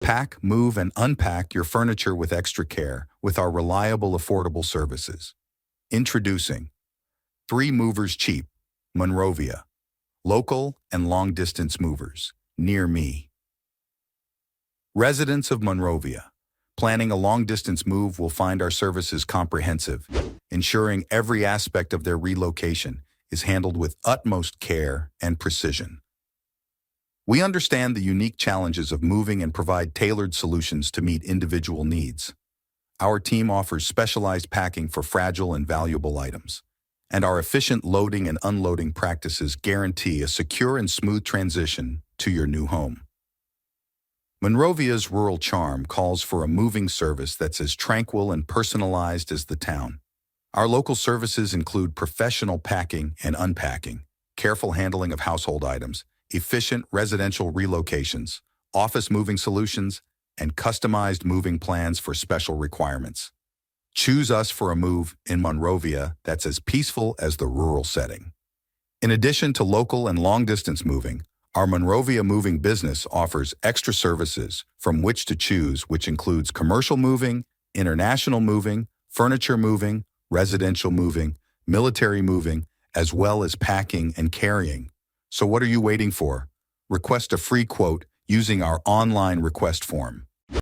Pack, move, and unpack your furniture with extra care with our reliable, affordable services. Introducing 3 Movers Cheap, Monrovia. Local and long-distance movers, near me. Residents of Monrovia, planning a long-distance move will find our services comprehensive, ensuring every aspect of their relocation is handled with utmost care and precision. We understand the unique challenges of moving and provide tailored solutions to meet individual needs. Our team offers specialized packing for fragile and valuable items, and our efficient loading and unloading practices guarantee a secure and smooth transition to your new home. Monrovia's rural charm calls for a moving service that's as tranquil and personalized as the town. Our local services include professional packing and unpacking, careful handling of household items, efficient residential relocations, office moving solutions, and customized moving plans for special requirements. Choose us for a move in Monrovia that's as peaceful as the rural setting. In addition to local and long-distance moving, our Monrovia moving business offers extra services from which to choose, which includes commercial moving, international moving, furniture moving, residential moving, military moving, as well as packing and carrying. So what are you waiting for? Request a free quote using our online request form.